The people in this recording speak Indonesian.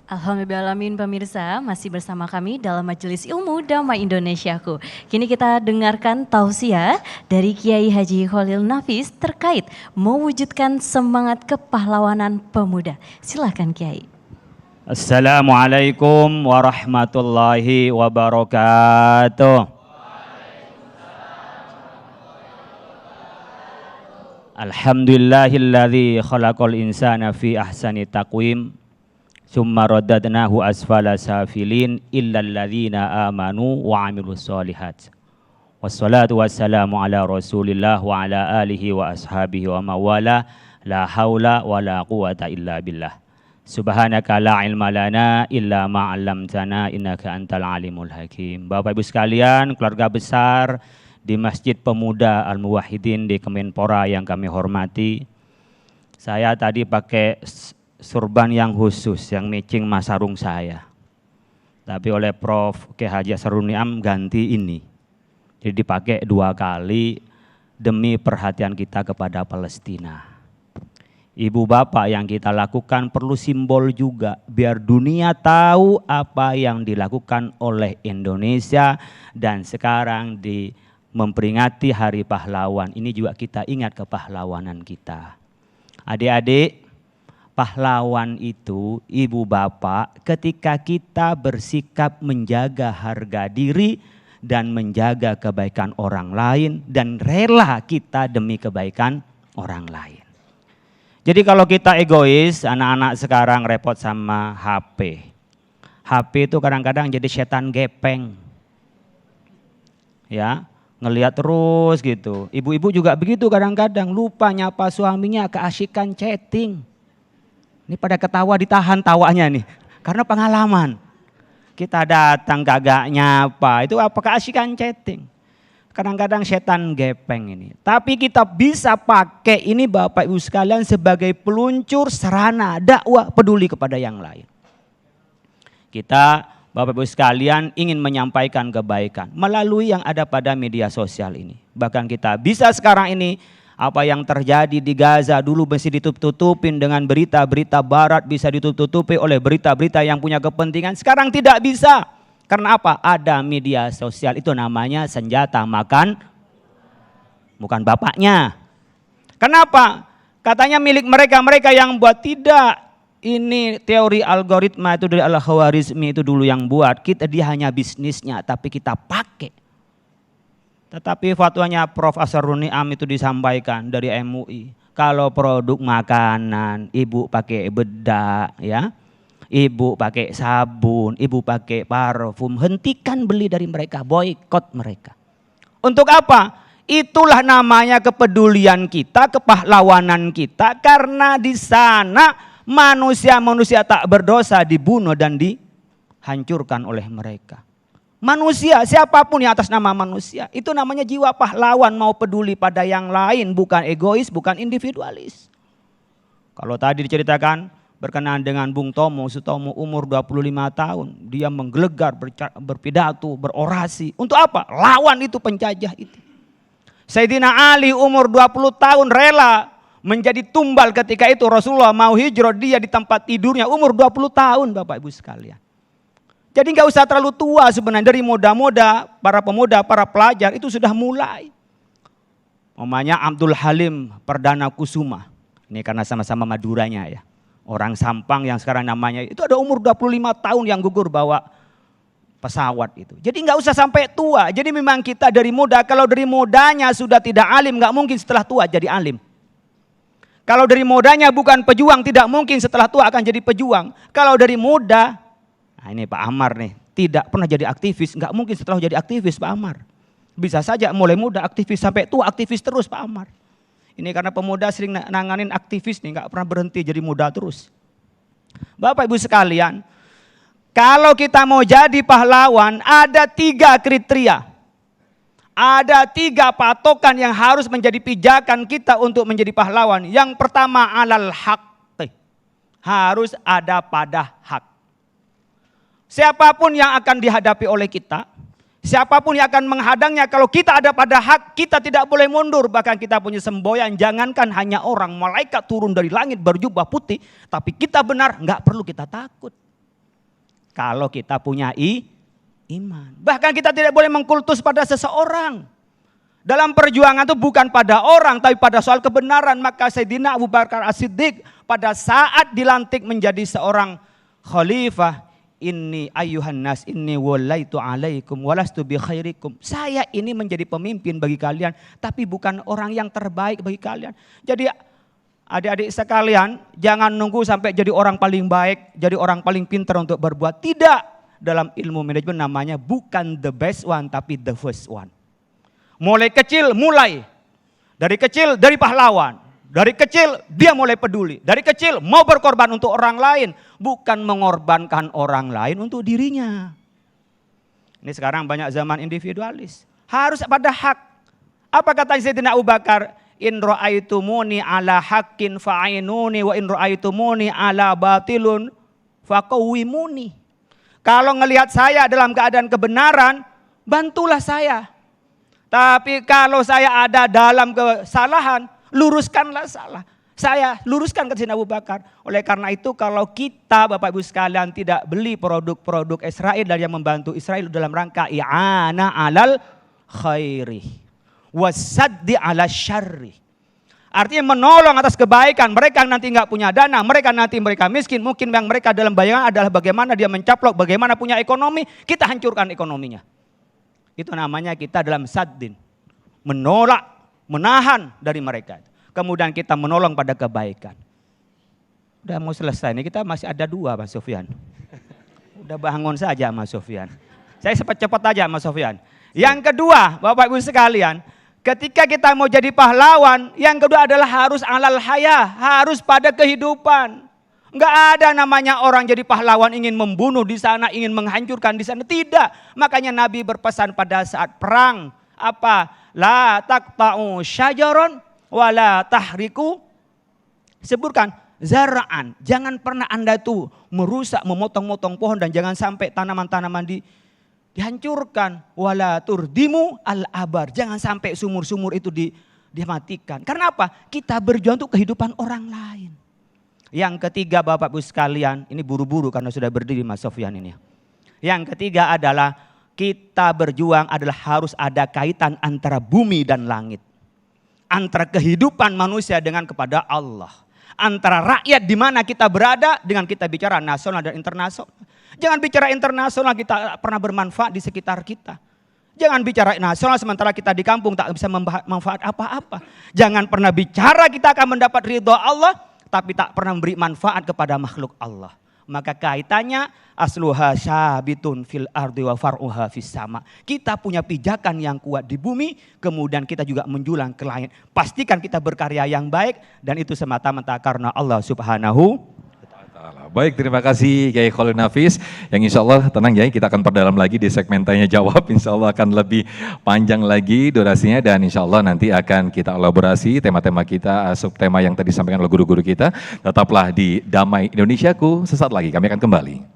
Alhamdulillahirrahmanirrahim pemirsa, masih bersama kami dalam Majelis Ilmu Damai Indonesiaku. Kini kita dengarkan tausiah dari Kiai Haji Khalil Nafis terkait mewujudkan semangat kepahlawanan pemuda. Silakan Kiai. Assalamualaikum warahmatullahi wabarakatuh. Alhamdulillahilladzi khalaqal insana fi ahsani taqwim. Summa radadnahu asfala safilin illal ladzina amanu wa amilus solihat. Wassalatu wassalamu ala Rasulillah wa ala alihi wa ashabihi wa mawala la haula wa la quwata illa billah. Subhanaka la ilma lana illa ma 'allamtana innaka antal alimul hakim. Bapak Ibu sekalian, keluarga besar di Masjid Pemuda Al-Muwahhidin di Kemenpora yang kami hormati. Saya tadi pakai surban yang khusus yang matching mas sarung saya. Tapi oleh Prof. Kiai Haji Asrorun Niam ganti ini. Jadi dipakai 2 kali demi perhatian kita kepada Palestina. Ibu bapak yang kita lakukan perlu simbol juga biar dunia tahu apa yang dilakukan oleh Indonesia dan sekarang memperingati Hari Pahlawan. Ini juga kita ingat kepahlawanan kita. Adik-adik, pahlawan itu ibu bapak ketika kita bersikap menjaga harga diri dan menjaga kebaikan orang lain dan rela kita demi kebaikan orang lain. Jadi kalau kita egois, anak-anak sekarang repot sama HP. HP itu kadang-kadang jadi setan gepeng. Ya, ngelihat terus gitu. Ibu-ibu juga begitu kadang-kadang lupa nyapa suaminya, keasikan chatting. Ini pada ketawa ditahan tawanya nih, karena pengalaman. Kita datang kagak nyapa, itu apa keasikan chatting. Kadang-kadang setan gepeng ini. Tapi kita bisa pakai ini Bapak Ibu sekalian sebagai peluncur sarana dakwah peduli kepada yang lain. Kita Bapak Ibu sekalian ingin menyampaikan kebaikan melalui yang ada pada media sosial ini. Bahkan kita bisa sekarang ini apa yang terjadi di Gaza dulu mesti ditutup-tutupin dengan berita-berita barat, bisa ditutup-tutupi oleh berita-berita yang punya kepentingan. Sekarang tidak bisa. Karena apa? Ada media sosial, itu namanya senjata makan bukan bapaknya. Kenapa? Katanya milik mereka yang buat. Tidak. Ini teori algoritma itu dari Al-Khawarizmi itu dulu yang buat. Dia hanya bisnisnya tapi kita pakai. Tetapi fatwanya Prof. Asrorun Niam itu disampaikan dari MUI. Kalau produk makanan, ibu pakai bedak ya. Ibu pakai sabun, ibu pakai parfum, hentikan beli dari mereka, boikot mereka. Untuk apa? Itulah namanya kepedulian kita, kepahlawanan kita, karena di sana manusia-manusia tak berdosa dibunuh dan dihancurkan oleh mereka. Manusia, siapapun yang atas nama manusia, itu namanya jiwa pahlawan, mau peduli pada yang lain, bukan egois, bukan individualis. Kalau tadi diceritakan berkenaan dengan Bung Tomo Sutomo umur 25 tahun, dia menggelegar, berpidato, berorasi. Untuk apa? Lawan itu penjajah itu. Sayyidina Ali umur 20 tahun rela menjadi tumbal ketika itu Rasulullah mau hijrah, dia di tempat tidurnya umur 20 tahun Bapak Ibu sekalian. Jadi nggak usah terlalu tua sebenarnya, dari muda-muda, para pemuda, para pelajar itu sudah mulai. Namanya Abdul Halim Perdana Kusuma. Ini karena sama-sama Maduranya ya. Orang Sampang yang sekarang namanya itu ada umur 25 tahun yang gugur bawa pesawat itu. Jadi nggak usah sampai tua. Jadi memang kita dari muda, kalau dari mudanya sudah tidak alim, nggak mungkin setelah tua jadi alim. Kalau dari mudanya bukan pejuang, tidak mungkin setelah tua akan jadi pejuang. Kalau dari muda, nah ini Pak Amar nih, tidak pernah jadi aktivis, nggak mungkin setelah jadi aktivis Pak Amar. Bisa saja mulai muda aktivis sampai tua aktivis terus Pak Amar. Ini karena pemuda sering nanganin aktivis nih, nggak pernah berhenti jadi muda terus. Bapak Ibu sekalian, kalau kita mau jadi pahlawan ada 3 kriteria. Ada 3 patokan yang harus menjadi pijakan kita untuk menjadi pahlawan. Yang pertama alal haq, harus ada pada hak. Siapapun yang akan dihadapi oleh kita, siapapun yang akan menghadangnya, kalau kita ada pada hak, kita tidak boleh mundur. Bahkan kita punya semboyan, jangankan hanya orang, malaikat turun dari langit berjubah putih, tapi kita benar, nggak perlu kita takut. kalau kita punya iman. Bahkan kita tidak boleh mengkultus pada seseorang. Dalam perjuangan itu bukan pada orang, tapi pada soal kebenaran. Maka Sayyidina Abu Bakar As-Siddiq pada saat dilantik menjadi seorang khalifah, inni ayyuhan nas inni walaitu alaikum walastu bi khairikum. Saya ini menjadi pemimpin bagi kalian, tapi bukan orang yang terbaik bagi kalian. Jadi adik-adik sekalian, jangan nunggu sampai jadi orang paling baik, jadi orang paling pintar untuk berbuat. Tidak. Dalam ilmu manajemen namanya bukan the best one, tapi the first one. Mulai kecil, dari kecil dari pahlawan. Dari kecil dia mulai peduli. Dari kecil mau berkorban untuk orang lain. Bukan mengorbankan orang lain untuk dirinya. Ini sekarang banyak zaman individualis. Harus pada hak. Apa kata Sayyidina Abu Bakar? In ra'aitumuni ala haqqin fa'inuni wa in ra'aitumuni ala batilun faqawwimuni. Kalau ngelihat saya dalam keadaan kebenaran, bantulah saya. Tapi kalau saya ada dalam kesalahan, luruskanlah salah. Saya luruskan ke Sayyidina Abu Bakar. Oleh karena itu kalau kita Bapak Ibu sekalian tidak beli produk-produk Israel dan yang membantu Israel dalam rangka i'ana alal khairi wasaddi ala syarri. Artinya menolong atas kebaikan. Mereka nanti nggak punya dana, mereka miskin. Mungkin yang mereka dalam bayangan adalah bagaimana dia mencaplok, bagaimana punya ekonomi. Kita hancurkan ekonominya. Itu namanya kita dalam saddin. Menolak, menahan dari mereka. Kemudian kita menolong pada kebaikan. Udah mau selesai, ini kita masih ada 2 Mas Sofyan. Udah bangun saja Mas Sofyan. Saya cepat-cepat aja Mas Sofyan. Yang kedua Bapak Ibu sekalian, ketika kita mau jadi pahlawan, yang kedua adalah harus alal haya, harus pada kehidupan. Enggak ada namanya orang jadi pahlawan ingin membunuh di sana, ingin menghancurkan di sana. Tidak. Makanya Nabi berpesan pada saat perang. Apa? La taqta'u syajaron wa la tahriku. Sebutkan zara'an. Jangan pernah Anda tuh merusak, memotong-motong pohon dan jangan sampai tanaman-tanaman dihancurkan. Wala turdimu al-abar. Jangan sampai sumur-sumur itu dimatikan. Karena apa? Kita berjuang untuk kehidupan orang lain. Yang ketiga Bapak Ibu sekalian, ini buru-buru karena sudah berdiri Mas Sofyan ini. Yang ketiga adalah kita berjuang adalah harus ada kaitan antara bumi dan langit. Antara kehidupan manusia dengan kepada Allah. Antara rakyat di mana kita berada dengan kita bicara nasional dan internasional. Jangan bicara internasional kita pernah bermanfaat di sekitar kita. Jangan bicara nasional sementara kita di kampung tak bisa manfaat apa-apa. Jangan pernah bicara kita akan mendapat ridho Allah tapi tak pernah memberi manfaat kepada makhluk Allah. Maka kaitannya asluha syabitun fil ardi wa far'uha fis sama. Kita punya pijakan yang kuat di bumi, kemudian kita juga menjulang ke langit. Pastikan kita berkarya yang baik dan itu semata-mata karena Allah Subhanahu. Baik, terima kasih Kiai Khalil Nafis. Yang insya Allah tenang ya, kita akan perdalam lagi di segmen tanya jawab. Insya Allah akan lebih panjang lagi durasinya dan insya Allah nanti akan kita elaborasi tema-tema kita, subtema yang tadi disampaikan oleh guru-guru kita. Tetaplah di Damai Indonesiaku, sesaat lagi kami akan kembali.